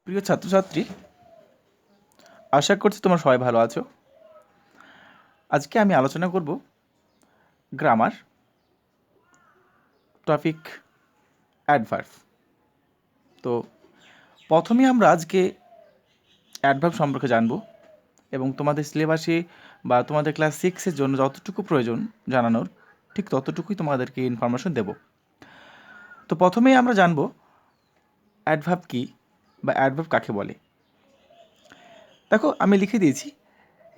প্রিয় ছাত্রছাত্রী, আশা করছি তোমরা সবাই ভালো আছো। আজকে আমি আলোচনা করব গ্রামার টপিক অ্যাডভার্ব। তো প্রথমে আমরা আজকে অ্যাডভার্ব সম্পর্কে জানব এবং তোমাদের সিলেবাসে বা তোমাদের ক্লাস 6-এর জন্য যতটুকু প্রয়োজন জানানোর ঠিক ততটুকুই তোমাদেরকে ইনফরমেশন দেব। তো প্রথমেই আমরা জানব অ্যাডভার্ব কী বা অ্যাডভার্ব কাকে বলে। দেখো, আমি লিখে দিয়েছি,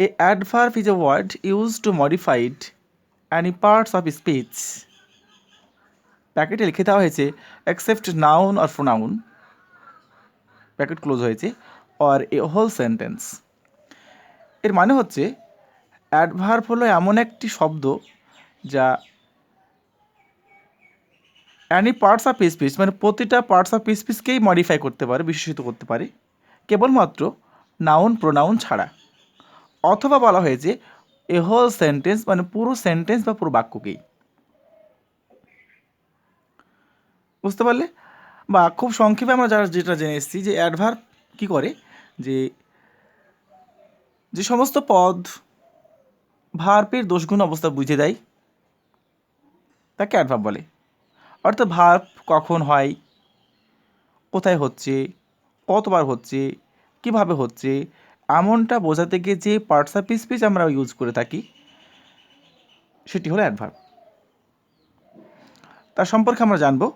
a adverb is a word use to modified any parts of speech। প্যাকেটে লিখে দেওয়া হয়েছে except noun or pronoun, packet close হয়েছে, or a whole sentence। এর মানে হচ্ছে অ্যাডভার্ব হলো এমন একটি শব্দ যা অ্যানি পার্টস অফ স্পিচ মানে প্রতিটা পার্টস অফ স্পিচকেই মডিফাই করতে পারে, বিশেষিত করতে পারে, কেবলমাত্র নাউন প্রোনাউন ছাড়া। অথবা বলা হয়েছে এ হোল সেন্টেন্স মানে পুরো সেন্টেন্স বা পুরো বাক্যকেই। বুঝতে পারলে? বা খুব সংক্ষেপে আমরা যেটা জেনে এসেছি যে অ্যাডভার্ব কী করে, যে সমস্ত পদ ভার্বের দোষগুণ অবস্থা বুঝে দেয় তাকে অ্যাডভার্ব বলে। অর্থাৎ ভার্ব কখন হয়, কোথায় হচ্ছে, কতবার হচ্ছে, কিভাবে হচ্ছে, এমনটা বোঝাতে গিয়ে যে পার্টস অফ স্পিচ আমরা ইউজ করে থাকি সেটি হলো অ্যাডভার্ব। তার সম্পর্কে আমরা জানবো।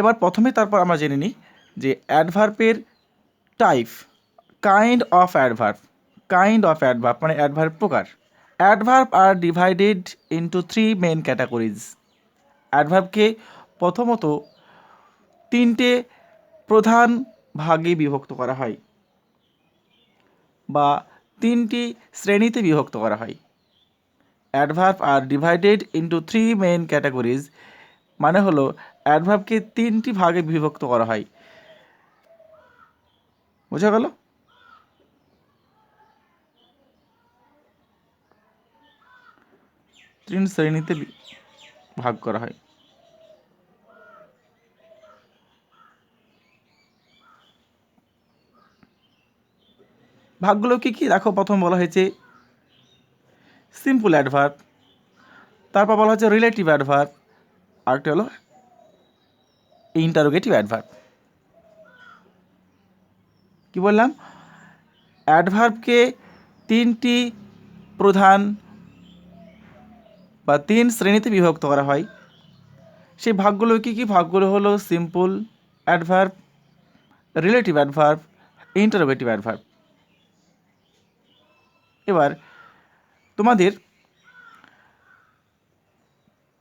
এবার প্রথমে তারপর আমরা জেনে নিই যে অ্যাডভার্বের type, kind of adverb. Kind of adverb মানে অ্যাডভার্ব প্রকার। Adverb are divided into 3 main categories. অ্যাডভার্বকে প্রথমত 3টে প্রধান ভাগে বিভক্ত করা হয় বা 3টি শ্রেণীতে বিভক্ত করা হয়। Adverb are divided into 3 main categories মানে হলো অ্যাডভার্বকে 3টি ভাগে বিভক্ত করা হয়। বোঝা গেল? তিন শ্রেণীতে ভাগ করা হয়। ভাগগুলো কী কী দেখো, প্রথম বলা হয়েছে সিম্পল অ্যাডভার্ব, তারপর বলা হচ্ছে রিলেটিভ অ্যাডভার্ব, আরেকটা হলো ইন্টারোগেটিভ অ্যাডভার্ব। কি বললাম? অ্যাডভার্বকে 3টি প্রধান বা 3 শ্রেণীতে বিভক্ত করা হয়। সেই ভাগগুলো কী কী? ভাগগুলো হলো simple adverb, relative adverb, interrogative adverb. এবার তোমাদের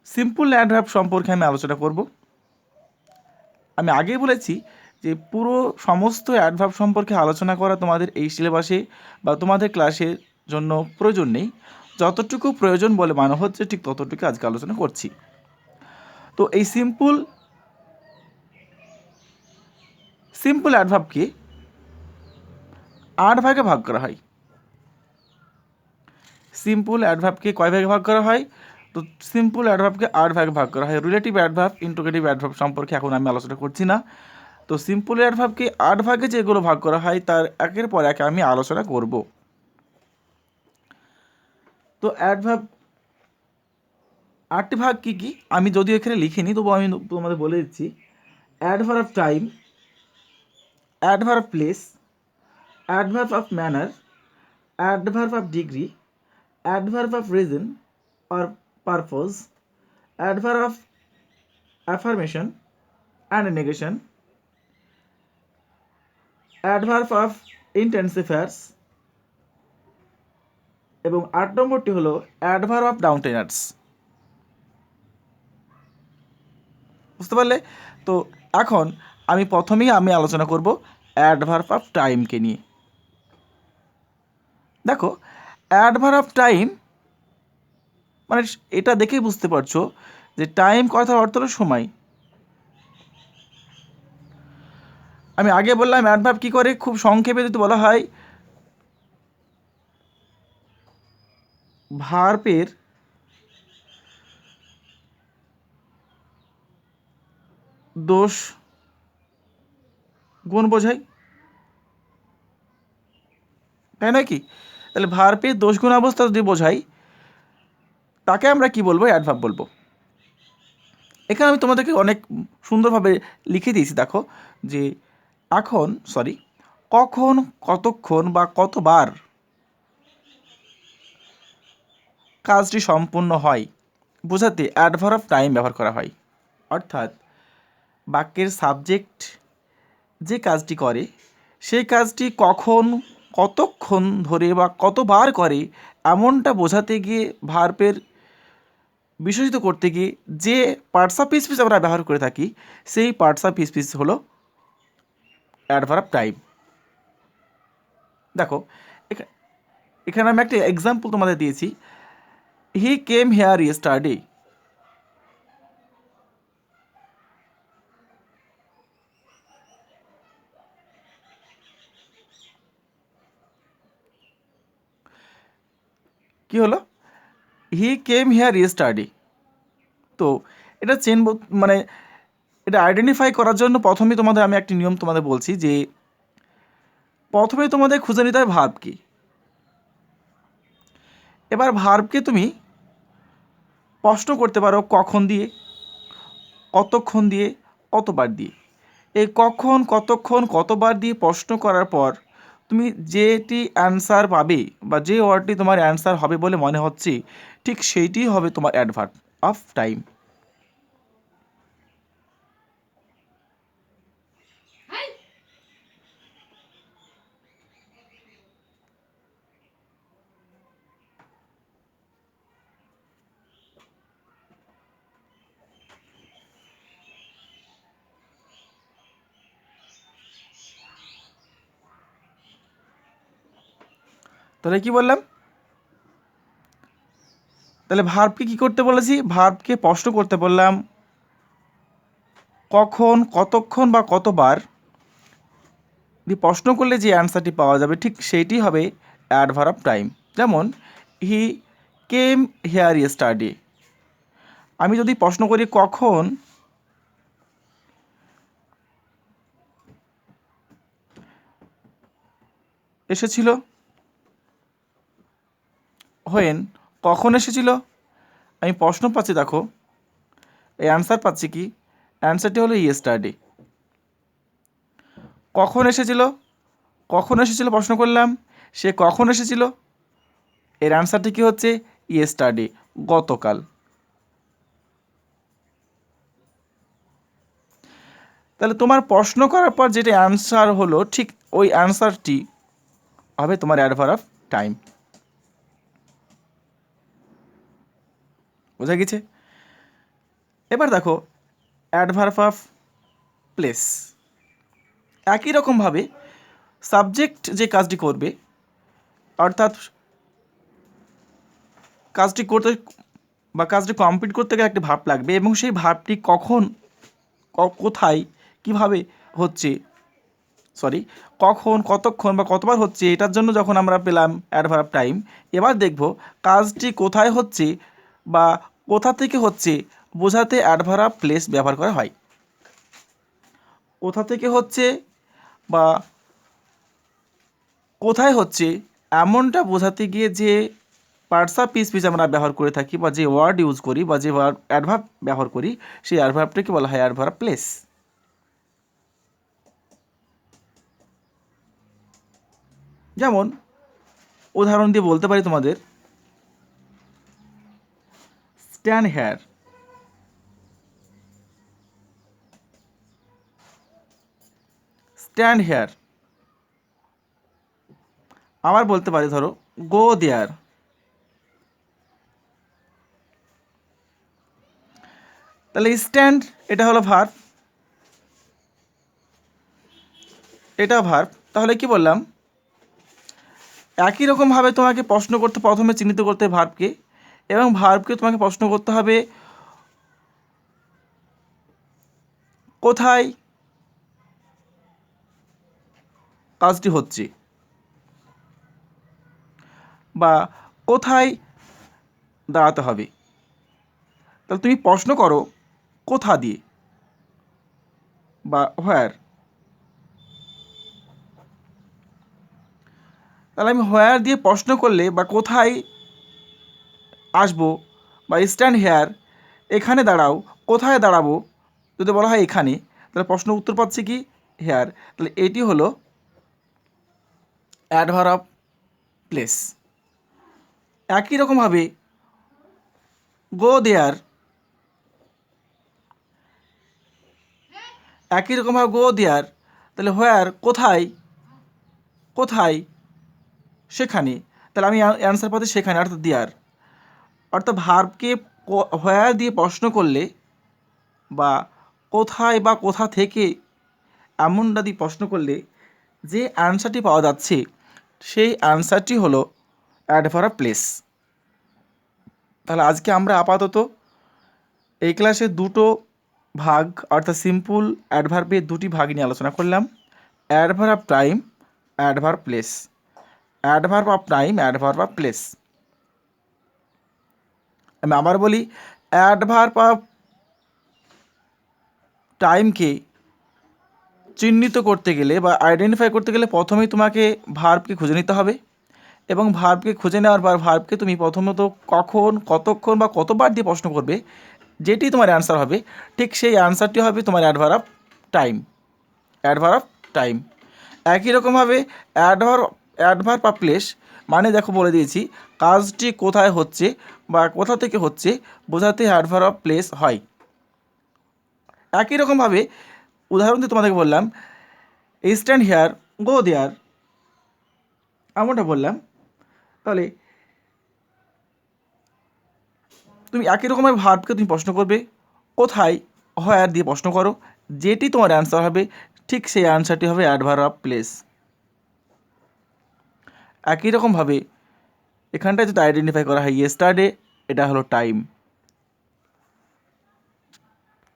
সিম্পল অ্যাডভার্ব সম্পর্কে আমি আলোচনা করব। আমি আগেই বলেছি যে পুরো সমস্ত অ্যাডভার্ব সম্পর্কে আলোচনা করা তোমাদের এই সিলেবাসে বা তোমাদের ক্লাসের জন্য প্রয়োজন নেই। যতটুকু প্রয়োজন বলে মনে হচ্ছে ঠিক ততটুকু আজকে আলোচনা করছি। তো এই সিম্পল অ্যাডভার্বকে 8 ভাগে ভাগ করা হয়। সিম্পল অ্যাডভার্বকে কয় ভাগে ভাগ করা হয়? তো সিম্পল অ্যাডভার্বকে 8 ভাগে ভাগ করা হয়। রিলেটিভ অ্যাডভার্ব, ইন্টারোগেটিভ অ্যাডভার্ব সম্পর্কে এখন আমি আলোচনা করছি না। তো সিম্পল অ্যাডভার্বকে 8 ভাগে যেগুলো ভাগ করা হয় তার একের পর এক আমি আলোচনা করব। তো অ্যাডভার্ব 8টি ভাগ কী কী আমি যদিও এখানে লিখিনি, তবু আমি তোমাদের বলে দিচ্ছি। Adverb of time, adverb of place, adverb of manner, adverb of degree, adverb of reason or purpose, adverb of affirmation and negation, adverb of intensifiers এবং 8 নম্বরটি হলো অ্যাডভার্ব অফ ডাউনটেনার্স। বুঝতে পারলে? তো এখন প্রথমেই আলোচনা করব অ্যাডভার্ব অফ টাইমকে নিয়ে। দেখো, অ্যাডভার্ব অফ টাইম মানে এটা দেখেই বুঝতে পারছো যে টাইম কথার অর্থ হলো সময়। আমি আগে বললাম অ্যাডভার্ব কী করে, খুব সংক্ষেপে যদি বলা হয়, ভার্বের দোষ গুণ বোঝায়। তাই নয় কি? তাহলে ভার্বের দোষগুণ অবস্থা যদি বোঝাই তাকে আমরা কি বলবো? অ্যাডভার্ব বলবো। এখানে আমি তোমাদেরকে অনেক সুন্দরভাবে লিখে দিয়েছি, দেখো যে কখন, কতক্ষণ বা কতবার কাজটি সম্পূর্ণ হয় বোঝাতে অ্যাডভার্ব অফ টাইম ব্যবহার করা হয়। অর্থাৎ বাক্যের সাবজেক্ট যে কাজটি করে সেই কাজটি কখন, কতক্ষণ ধরে বা কতবার করে এমনটা বোঝাতে গিয়ে ভার্বের বিশেষিত করতে গিয়ে যে পার্টস অফ স্পিচ আমরা ব্যবহার করে থাকি সেই পার্টস অফ স্পিচ হলো অ্যাডভার্ব টাইম। দেখো এখানে আমি একটা এক্সাম্পল তোমাদের দিয়েছি, হি কেম হেয়ার ইয়েস্টারডে। কি হলো? He came here yesterday. তো এটা মানে এটা আইডেন্টিফাই করার জন্য প্রথমে তোমাদের আমি একটি নিয়ম তোমাদের বলছি যে প্রথমে তোমাদের খুঁজে নিতে হবে ভার্ব কি। এবার ভার্বকে তুমি প্রশ্ন করতে পারো কখন দিয়ে, কতক্ষণ দিয়ে, কতবার দিয়ে। এই কখন, কতক্ষণ, কতবার দিয়ে প্রশ্ন করার পর তুমি যেটি অ্যান্সার পাবে বা যে ওয়ার্ডটি তোমার অ্যান্সার হবে বলে মনে হচ্ছে ঠিক সেইটিই হবে তোমার অ্যাডভার্ব অফ টাইম। তাহলে কি বললাম? তাহলে ভার্বকে কি করতে বলেছি? ভার্বকে প্রশ্ন করতে বললাম কখন, কতক্ষণ বা কতবার দিয়ে প্রশ্ন করলে যে অ্যান্সারটি পাওয়া যাবে ঠিক সেইটি হবে অ্যাডভার্ব অফ টাইম। যেমন হি কেম হেয়ার ইয়েস্টারডে। আমি যদি প্রশ্ন করি কখন এসেছিল, হোয়েন কখন এসেছিল, আমি প্রশ্ন পাচ্ছি, দেখো এই অ্যান্সার পাচ্ছি কি? অ্যান্সারটি হলো ইয়েস্টারডে। কখন এসেছিল, কখন এসেছিল প্রশ্ন করলাম, সে কখন এসেছিল, এর অ্যান্সারটি কী হচ্ছে? ইয়েস্টারডে, গতকাল। তাহলে তোমার প্রশ্ন করার পর যেটা অ্যান্সার হলো ঠিক ওই অ্যান্সারটি হবে তোমার অ্যাডভার্ব অফ টাইম। বোঝা গেছে? এবার দেখো অ্যাডভার্ব অফ প্লেস। একই রকমভাবে সাবজেক্ট যে কাজটি করবে, অর্থাৎ কাজটি করতে বা কাজটি কমপ্লিট করতে গেলে একটি ভার্ব লাগবে এবং সেই ভার্বটি কখন, কোথায়, কিভাবে হচ্ছে, কখন, কতক্ষণ বা কতবার হচ্ছে এটার জন্য যখন আমরা পেলাম অ্যাডভার্ব টাইম, এবার দেখব কাজটি কোথায় হচ্ছে বা কোথা থেকে হচ্ছে বোঝাতে অ্যাডভার্ব প্লেস ব্যবহার করা হয়। কোথা থেকে হচ্ছে বা কোথায় হচ্ছে এমনটা বোঝাতে গিয়ে যে পার্টস অফ স্পিচ আমরা ব্যবহার করে থাকি বা যে ওয়ার্ড ইউজ করি বা যে অ্যাডভার্ব ব্যবহার করি সেই অ্যাডভার্বটাকে বলা হয় অ্যাডভার্ব প্লেস। যেমন উদাহরণ দিয়ে বলতে পারি তোমাদের, স্ট্যান্ড হেয়ার। Stand hair. আবার বলতে পারি ধরো গো দেয়ার। তাহলে স্ট্যান্ড এটা হলো ভার্ব, এটা ভার্ব। তাহলে কি বললাম? একই রকমভাবে তোমাকে প্রশ্ন করতে প্রথমে চিহ্নিত করতে হবে ভার্বকে এবং ভার্বকে তোমাকে প্রশ্ন করতে হবে কোথায় কাজটি হচ্ছে বা কোথায় দাঁড়াতে হবে। তাহলে তুমি প্রশ্ন করো কোথা দিয়ে বা হোয়ার। তাহলে আমি হোয়ার দিয়ে প্রশ্ন করলে বা কোথায় আসবো বা স্ট্যান্ড হেয়ার, এখানে দাঁড়াও, কোথায় দাঁড়াবো, যদি বলা হয় এখানে, তাহলে প্রশ্ন উত্তর পাচ্ছি কি হেয়ার। তাহলে এটি হলো অ্যাডভার্ব অফ প্লেস। একই রকমভাবে গো দেয়ার, একই রকমভাবে গো দেয়ার, তাহলে হোয়ার কোথায়, কোথায় সেখানে, তাহলে আমি অ্যান্সার পাচ্ছি সেখানে, অর্থাৎ দেয়ার। অর্থাৎ ভার্বকে হোয়ার দিয়ে প্রশ্ন করলে বা কোথায় বা কোথা থেকে এমনটা দিয়ে প্রশ্ন করলে যে অ্যান্সারটি পাওয়া যাচ্ছে সেই অ্যান্সারটি হলো অ্যাডভার্ব অফ প্লেস। তাহলে আজকে আমরা আপাতত এই ক্লাসে দুটো ভাগ অর্থাৎ সিম্পল অ্যাডভার্বের দুটি ভাগ নিয়ে আলোচনা করলাম, adverb of time, adverb place. Adverb of time, adverb of place. আমি আবার বলি, অ্যাডভার্ব অফ টাইমকে চিহ্নিত করতে গেলে বা আইডেন্টিফাই করতে গেলে প্রথমেই তোমাকে ভার্বকে খুঁজে নিতে হবে, এবং ভার্বকে খুঁজে নেওয়ার পর ভার্বকে তুমি প্রথমত কখন, কতক্ষণ বা কতবার দিয়ে প্রশ্ন করবে, যেটি তোমার অ্যান্সার হবে, ঠিক সেই অ্যান্সারটি হবে তোমার adverb of time, adverb of time. একই রকমভাবে অ্যাডভার্ব অফ প্লেস মানে দেখো বলে দিয়েছি, কাজটি কোথায় হচ্ছে বা কোথা থেকে হচ্ছে বোঝাতে অ্যাডভার্ব অফ প্লেস হয়। একই রকমভাবে উদাহরণ দিয়ে তোমাদেরকে বললাম, স্ট্যান্ড হেয়ার, গো দেয়ার, এমনটা বললাম। তাহলে তুমি একই রকমের ভার্বকে তুমি প্রশ্ন করবে, কোথায়, হোয়ার দিয়ে প্রশ্ন করো, যেটি তোমার অ্যান্সার হবে ঠিক সেই অ্যান্সারটি হবে অ্যাডভার্ব অফ প্লেস। একই রকমভাবে এখানটায় যদি আইডেন্টিফাই করা হয় ইয়েস্টারডে, এটা হলো টাইম।